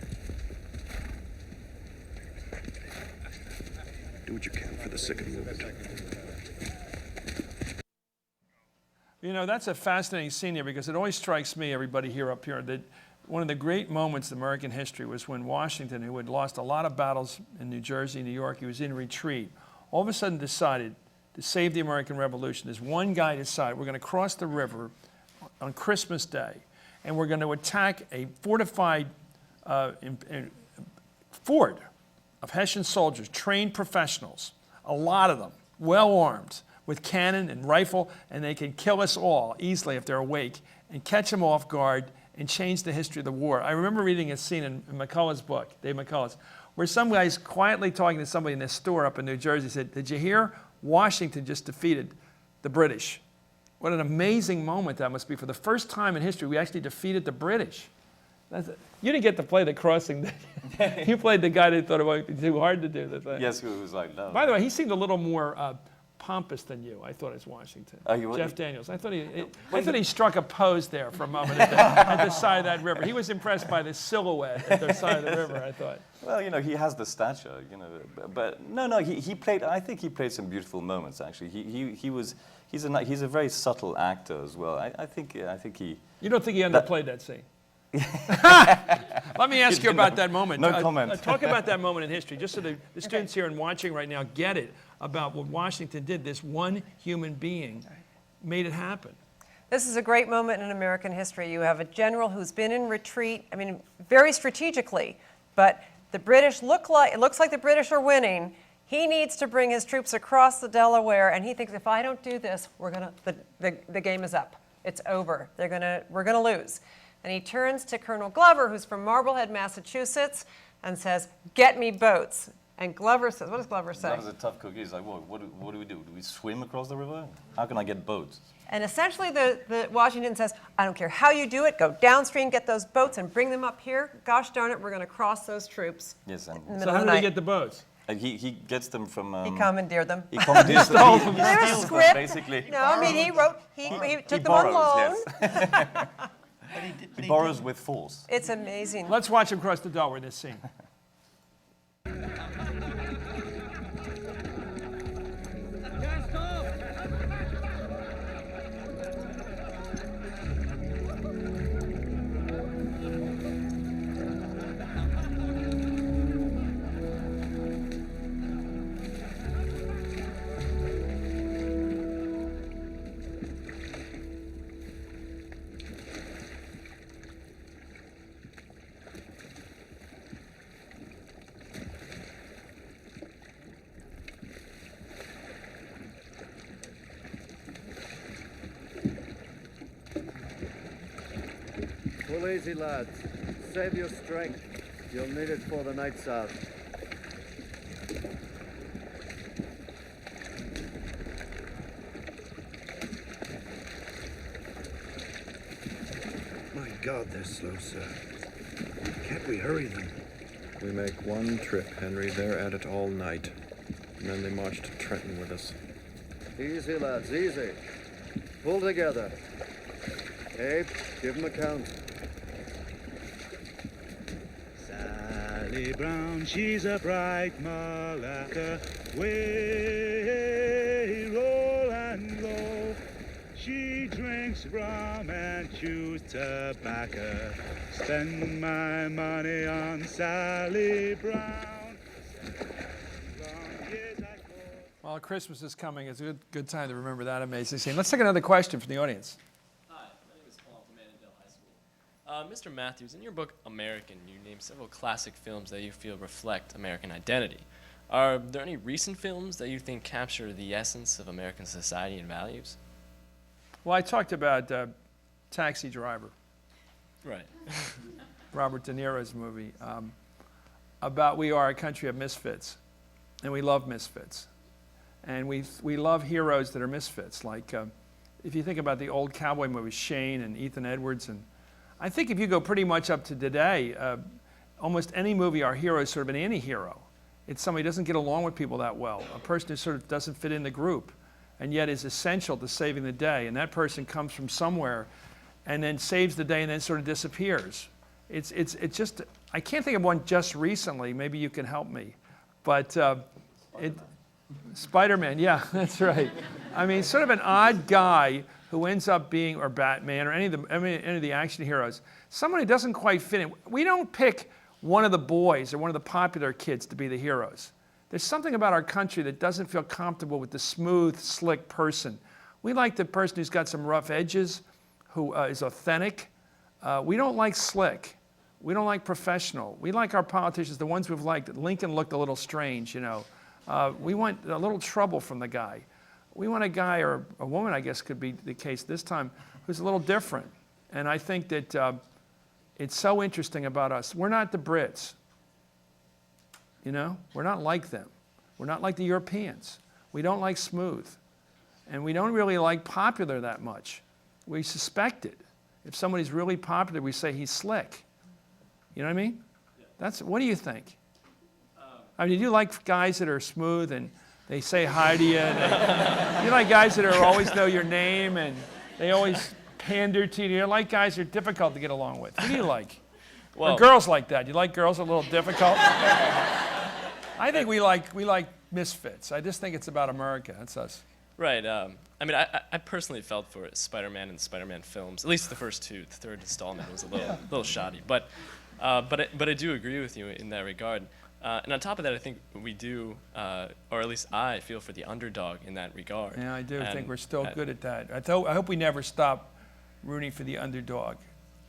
Do what you can for the sick and wounded. You know, that's a fascinating scene here because it always strikes me, everybody here up here, that one of the great moments in American history was when Washington, who had lost a lot of battles in New Jersey, New York, he was in retreat, all of a sudden decided to save the American Revolution. There's one guy decided, we're going to cross the river on Christmas Day, and we're going to attack a fortified fort of Hessian soldiers, trained professionals, a lot of them, well armed, with cannon and rifle, and they can kill us all easily if they're awake, and catch them off guard and change the history of the war. I remember reading a scene in McCullough's book, Dave McCullough's, where some guy's quietly talking to somebody in this store up in New Jersey, said, did you hear? Washington just defeated the British. What an amazing moment that must be. For the first time in history, we actually defeated the British. You didn't get to play the crossing, did you? You played the guy that thought it might be too hard to do the thing. Yes, who was like, no. By the way, he seemed a little more pompous than you. I thought it was Washington. Jeff Daniels. I thought he struck a pose there for a moment at the side of that river. He was impressed by the silhouette at the side of the river, I thought. Well, you know, he has the stature, you know, but no, he played. I think he played some beautiful moments. Actually, he's a very subtle actor as well. I think he. You don't think he underplayed that scene? Let me ask you about that moment. No comment. Talk about that moment in history, just so the students here and watching right now get it about what Washington did. This one human being made it happen. This is a great moment in American history. You have a general who's been in retreat, I mean, very strategically, but the British it looks like the British are winning. He needs to bring his troops across the Delaware, and he thinks if I don't do this, the game is up. It's over. We're gonna lose. And he turns to Colonel Glover, who's from Marblehead, Massachusetts, and says, get me boats. And Glover says, what does Glover say? That was a tough cookie. He's like, what do we do? Do we swim across the river? How can I get boats? And essentially the Washington says, I don't care how you do it, go downstream, get those boats and bring them up here. Gosh darn it, we're going to cross those troops. Yes, and in the so middle how of did the he night. get the boats? He gets them from... he commandeered them. He commandeers them. He steals them, basically. No, I mean, he took them on loan. Yes. He borrows with force. It's amazing. Let's watch him cross the Delaware in this scene. little easy, lads. Save your strength. You'll need it for the night's out. My God, they're slow, sir. Can't we hurry them? We make one trip, Henry. They're at it all night. And then they march to Trenton with us. Easy, lads, easy. Pull together. Abe, give him a count. Sally Brown, she's a bright Malacca. Way, roll and roll. She drinks rum and chews tobacco. Spend my money on Sally Brown. Well, Christmas is coming. It's a good time to remember that amazing scene. Let's take another question from the audience. Hi, my name is Paul from Annandale High School. Mr. Matthews, in your book American, you name several classic films that you feel reflect American identity. Are there any recent films that you think capture the essence of American society and values? Well, I talked about Taxi Driver. Right. Robert De Niro's movie, about we are a country of misfits, and we love misfits. And we love heroes that are misfits. Like, if you think about the old cowboy movies, Shane and Ethan Edwards, and I think if you go pretty much up to today, almost any movie, our hero is sort of an anti-hero. It's somebody who doesn't get along with people that well, a person who sort of doesn't fit in the group, and yet is essential to saving the day. And that person comes from somewhere and then saves the day and then sort of disappears. It's just, I can't think of one just recently. Maybe you can help me. But Spider-Man, yeah, that's right. I mean, sort of an odd guy who ends up being, or Batman, or any of the action heroes, someone who doesn't quite fit in. We don't pick one of the boys or one of the popular kids to be the heroes. There's something about our country that doesn't feel comfortable with the smooth, slick person. We like the person who's got some rough edges, who is authentic. We don't like slick. We don't like professional. We like our politicians, the ones we've liked. Lincoln looked a little strange, you know. We want a little trouble from the guy. We want a guy, or a woman, I guess could be the case this time, who's a little different. And I think that it's so interesting about us. We're not the Brits. You know, we're not like them. We're not like the Europeans. We don't like smooth. And we don't really like popular that much. We suspect it. If somebody's really popular, we say he's slick. You know what I mean? Yeah. What do you think? I mean, do you like guys that are smooth and they say hi to you? And you like guys that are always know your name and they always pander to you? You like guys that are difficult to get along with? Who do you like? Well, or girls like that? You like girls that are a little difficult? I think we like misfits. I just think it's about America. That's us. Right. I mean, I personally felt for Spider-Man and the Spider-Man films, at least the first two. The third installment was a little shoddy. But I do agree with you in that regard. And on top of that, I think we do, or at least I feel for the underdog in that regard. Yeah, I do think we're still good at that. I hope we never stop rooting for the underdog.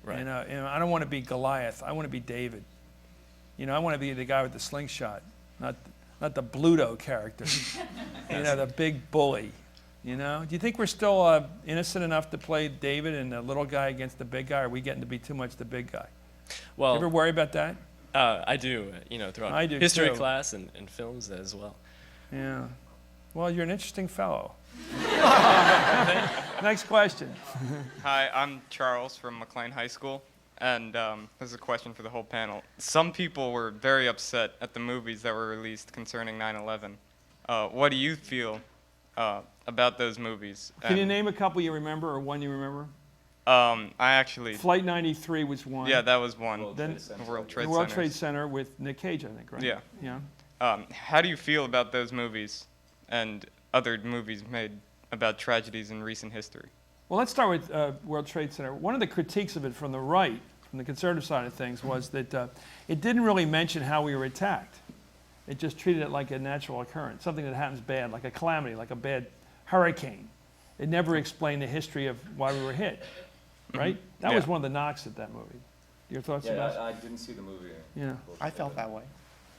Right. And I don't want to be Goliath. I want to be David. You know, I want to be the guy with the slingshot, not the Bluto character. You know, the big bully. You know, do you think we're still innocent enough to play David and the little guy against the big guy? Or are we getting to be too much the big guy? Well, you ever worry about that? I do, you know, throughout history class and films as well. Yeah. Well, you're an interesting fellow. Next question. Hi, I'm Charles from McLean High School, and this is a question for the whole panel. Some people were very upset at the movies that were released concerning 9/11. What do you feel about those movies? Can you name a couple you remember or one you remember? I actually... Flight 93 was one. Yeah, that was one. World Trade Center. World Trade Center with Nick Cage, I think, right? Yeah. Yeah. How do you feel about those movies and other movies made about tragedies in recent history? Well, let's start with World Trade Center. One of the critiques of it from the right, from the conservative side of things, was that it didn't really mention how we were attacked. It just treated it like a natural occurrence, something that happens bad, like a calamity, like a bad hurricane. It never explained the history of why we were hit. Right? That was one of the knocks at that movie. Your thoughts, Sebastian? I didn't see the movie. Yeah. I felt that way.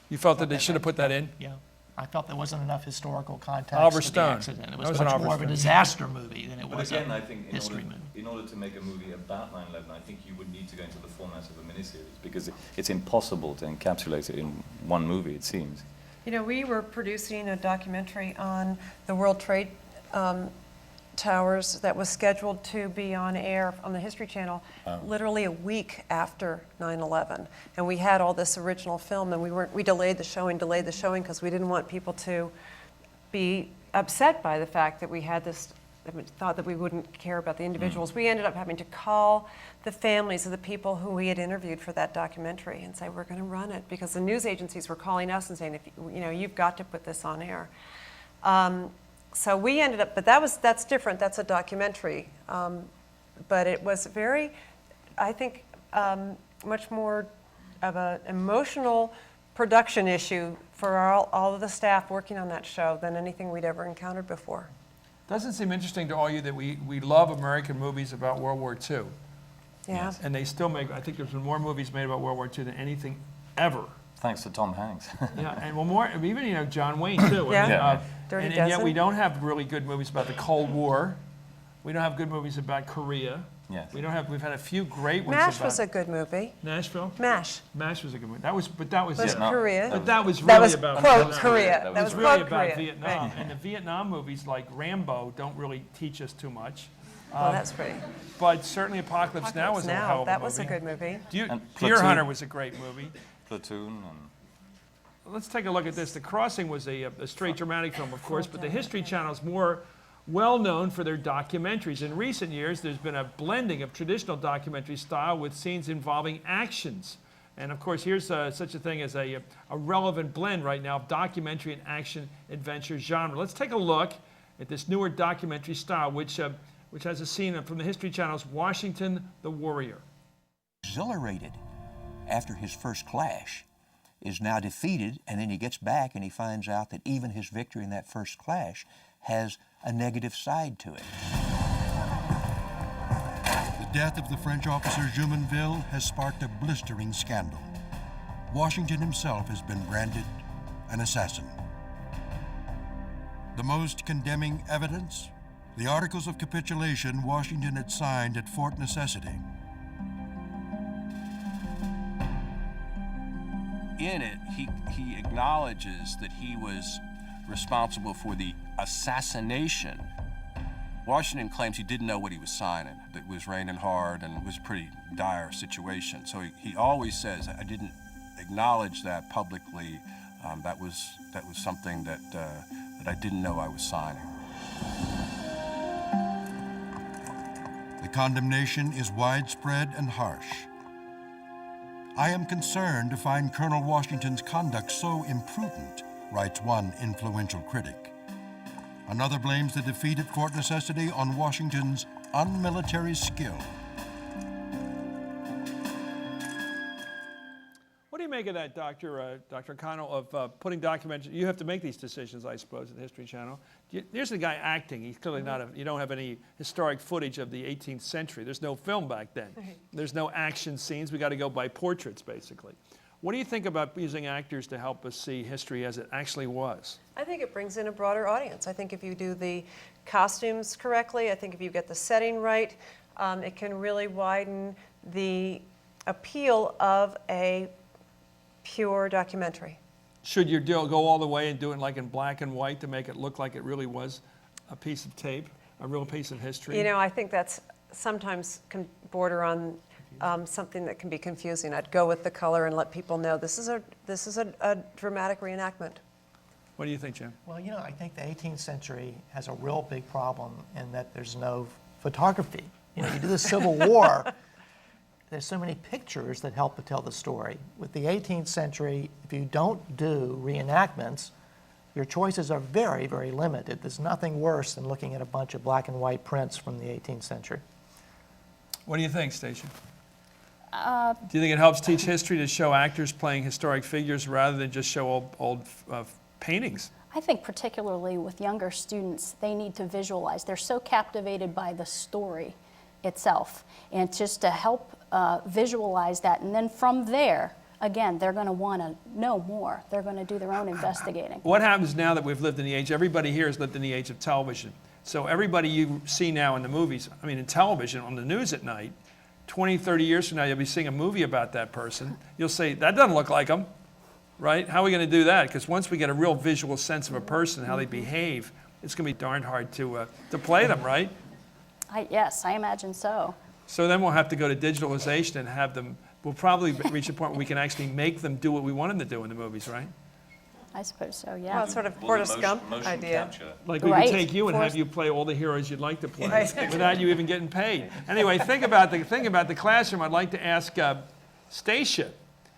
You felt that they should have put that in? Yeah. I felt there wasn't enough historical context Oliver to the Stone. accident. It That was was an much Oliver more of a Stone. disaster movie than it But was again, a I think history movie. in order to make a movie about 9/11, I think you would need to go into the format of a miniseries because it's impossible to encapsulate it in one movie, it seems. You know, we were producing a documentary on the World Trade Towers that was scheduled to be on air on the History Channel literally a week after 9/11. And we had all this original film, and we delayed the showing because we didn't want people to be upset by the fact that we had this, thought that we wouldn't care about the individuals. We ended up having to call the families of the people who we had interviewed for that documentary and say, we're going to run it, because the news agencies were calling us and saying, you've got to put this on air. So we ended up, but that's different. That's a documentary. But it was very, I think, much more of an emotional production issue for all of the staff working on that show than anything we'd ever encountered before. Doesn't seem interesting to all you that we love American movies about World War II. Yeah. And they still make, I think there's been more movies made about World War II than anything ever. Thanks to Tom Hanks. Yeah, and well, more, even, John Wayne, too. Yeah. Dirty and yet Dozen. we don't have really good movies about the Cold War. We don't have good movies about Korea. Yes. We've had a few great ones MASH about was a good movie. Nashville? MASH. MASH was a good movie. That was Korea. But that was That really was about quote Vietnam. Korea. That That was was really quote about Korea. Vietnam. Right. And the Vietnam movies like Rambo don't really teach us too much. Well, that's pretty. But certainly Apocalypse Now was a hell of a movie. That was a good movie. Deer Platoon. Hunter was a great movie. Platoon. And Let's take a look at this. The Crossing was a straight dramatic film, of course, but the History Channel is more well known for their documentaries. In recent years, there's been a blending of traditional documentary style with scenes involving actions. And of course, here's such a thing as a relevant blend right now of documentary and action adventure genre. Let's take a look at this newer documentary style, which has a scene from the History Channel's Washington the Warrior. Exhilarated after his first clash, is now defeated, and then he gets back and he finds out that even his victory in that first clash has a negative side to it. The death of the French officer Jumonville has sparked a blistering scandal. Washington himself has been branded an assassin. The most condemning evidence? The Articles of Capitulation Washington had signed at Fort Necessity. In it, he acknowledges that he was responsible for the assassination. Washington claims he didn't know what he was signing, that it was raining hard and it was a pretty dire situation. So he always says, I didn't acknowledge that publicly. That was something that I didn't know I was signing. The condemnation is widespread and harsh. I am concerned to find Colonel Washington's conduct so imprudent, writes one influential critic. Another blames the defeat at Fort Necessity on Washington's unmilitary skill. What do you make of that, Dr. O'Connell, of putting documentaries? You have to make these decisions, I suppose, at the History Channel. There's the guy acting. He's clearly not you don't have any historic footage of the 18th century. There's no film back then. Right. There's no action scenes. We got to go by portraits, basically. What do you think about using actors to help us see history as it actually was? I think it brings in a broader audience. I think if you do the costumes correctly, I think if you get the setting right, it can really widen the appeal of a pure documentary. Should you go all the way and do it like in black and white to make it look like it really was a piece of tape, a real piece of history? You know, I think that's sometimes can border on something that can be confusing. I'd go with the color and let people know this is a dramatic reenactment. What do you think, Jim? Well, I think the 18th century has a real big problem in that there's no photography. You do the Civil War, there's so many pictures that help to tell the story. With the 18th century, if you don't do reenactments, your choices are very, very limited. There's nothing worse than looking at a bunch of black and white prints from the 18th century. What do you think, Stacia? Do you think it helps teach history to show actors playing historic figures rather than just show old paintings? I think particularly with younger students, they need to visualize. They're so captivated by the story itself. And just to help visualize that, and then from there, again, they're going to want to know more. They're going to do their own investigating. What happens now that we've lived in the age, everybody here has lived in the age of television. So everybody you see now in the movies, I mean in television, on the news at night, 20, 30 years from now, you'll be seeing a movie about that person. You'll say, that doesn't look like them, right? How are we going to do that? Because once we get a real visual sense of a person, how they behave, it's going to be darn hard to play them, right? Yes, I imagine so. So then we'll have to go to digitalization and have them, we'll probably reach a point where we can actually make them do what we want them to do in the movies, right? I suppose so, yeah. Well, it's sort of Forrest Gump idea. Like we could take you and have you play all the heroes you'd like to play without you even getting paid. Anyway, think about the classroom. I'd like to ask Stacia,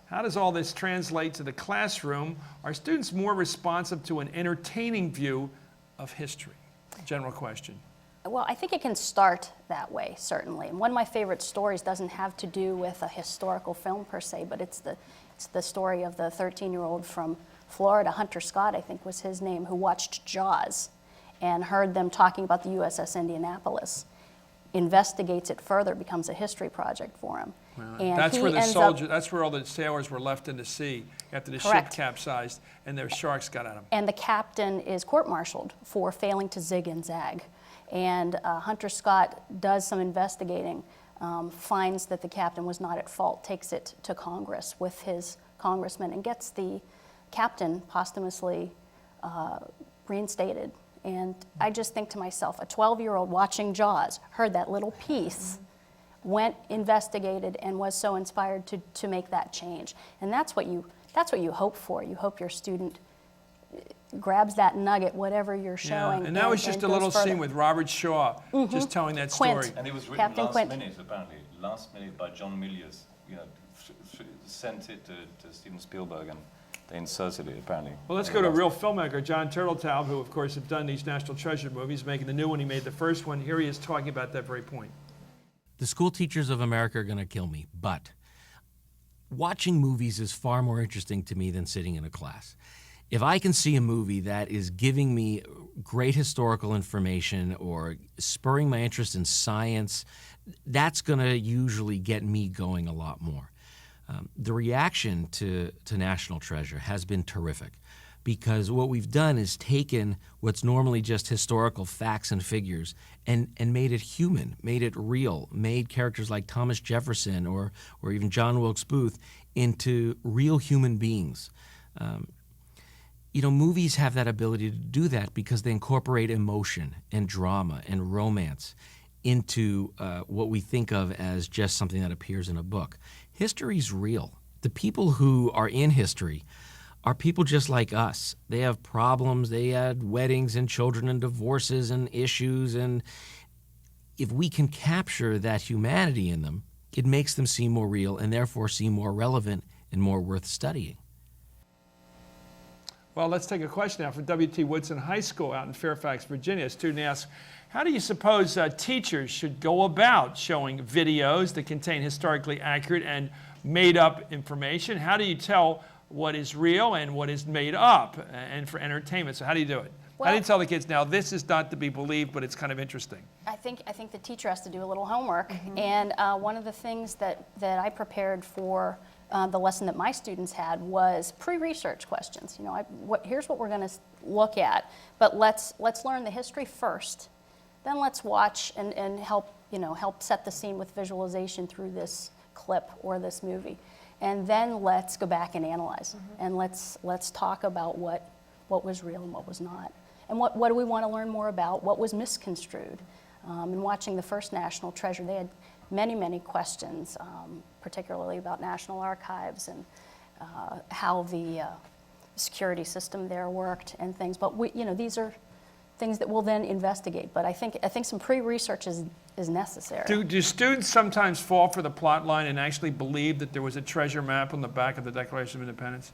how does all this translate to the classroom? Are students more responsive to an entertaining view of history? General question. Well, I think it can start that way, certainly. And one of my favorite stories doesn't have to do with a historical film per se, but it's the story of the 13-year-old from Florida, Hunter Scott, I think was his name, who watched Jaws and heard them talking about the USS Indianapolis, investigates it further, becomes a history project for him. And that's where that's where all the sailors were left in the sea after the ship capsized and their sharks got at them. And the captain is court-martialed for failing to zig and zag. And Hunter Scott does some investigating, finds that the captain was not at fault, takes it to Congress with his congressman, and gets the captain posthumously reinstated. And I just think to myself, a 12-year-old watching Jaws heard that little piece, went, investigated, and was so inspired to make that change. And that's what you hope for. You hope your student grabs that nugget, whatever you're showing. And that was just a little scene with Robert Shaw, just telling that story. And it was written Captain last Quint. minute, apparently. Last minute by John Milius. Sent it to Steven Spielberg, and they inserted it, apparently. Well, let's go to a real filmmaker, John Turteltaub, who, of course, have done these National Treasure movies, making the new one. He made the first one. Here he is talking about that very point. The school teachers of America are going to kill me, but watching movies is far more interesting to me than sitting in a class. If I can see a movie that is giving me great historical information or spurring my interest in science, that's going to usually get me going a lot more. The reaction to National Treasure has been terrific because what we've done is taken what's normally just historical facts and figures and made it human, made it real, made characters like Thomas Jefferson or even John Wilkes Booth into real human beings. Movies have that ability to do that because they incorporate emotion and drama and romance into what we think of as just something that appears in a book. History's real. The people who are in history are people just like us. They have problems, they had weddings and children and divorces and issues, and if we can capture that humanity in them, it makes them seem more real and therefore seem more relevant and more worth studying. Well, let's take a question now from W.T. Woodson High School out in Fairfax, Virginia. A student asks, how do you suppose teachers should go about showing videos that contain historically accurate and made-up information? How do you tell what is real and what is made up and for entertainment? So how do you do it? How do you tell the kids, now this is not to be believed, but it's kind of interesting? I think the teacher has to do a little homework. And one of the things that I prepared for the lesson that my students had was pre-research questions. Here's what we're going to look at, but let's learn the history first. Then let's watch and help set the scene with visualization through this clip or this movie. And then let's go back and analyze. And let's talk about what was real and what was not. And what do we want to learn more about? What was misconstrued? In watching the first National Treasure, they had many, many questions, particularly about National Archives and how the security system there worked and things. But these are things that we'll then investigate. But I think some pre-research is necessary. Do students sometimes fall for the plot line and actually believe that there was a treasure map on the back of the Declaration of Independence?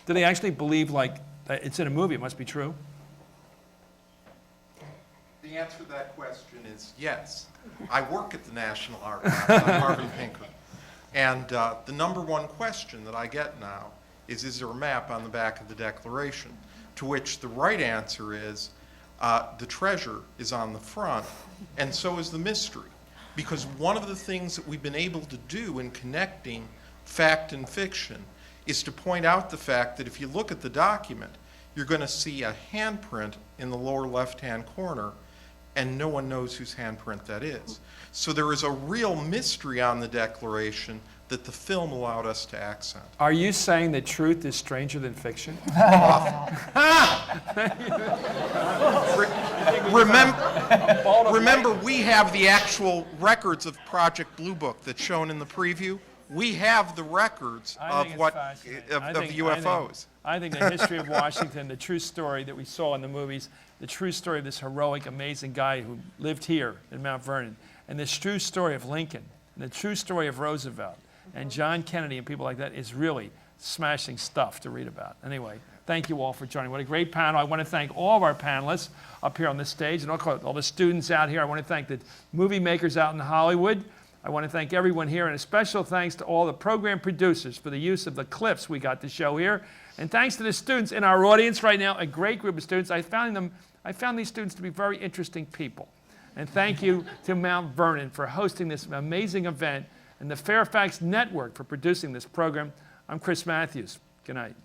Do they actually believe, like, it's in a movie, it must be true? The answer to that question is yes. I work at the National Archives. I'm Marvin Pinker. And the number one question that I get now is there a map on the back of the Declaration? To which the right answer is, the treasure is on the front, and so is the mystery. Because one of the things that we've been able to do in connecting fact and fiction is to point out the fact that if you look at the document, you're going to see a handprint in the lower left-hand corner, and no one knows whose handprint that is. So there is a real mystery on the Declaration that the film allowed us to accent. Are you saying that truth is stranger than fiction? Remember, we have the actual records of Project Blue Book that's shown in the preview. We have the records of UFOs. I think the history of Washington, the true story that we saw in the movies, the true story of this heroic, amazing guy who lived here in Mount Vernon, and this true story of Lincoln, and the true story of Roosevelt, and John Kennedy and people like that is really smashing stuff to read about. Anyway, thank you all for joining. What a great panel. I want to thank all of our panelists up here on the stage and all the students out here. I want to thank the movie makers out in Hollywood. I want to thank everyone here, and a special thanks to all the program producers for the use of the clips we got to show here. And thanks to the students in our audience right now, a great group of students. I found these students to be very interesting people. And thank you to Mount Vernon for hosting this amazing event, and the Fairfax Network for producing this program. I'm Chris Matthews. Good night.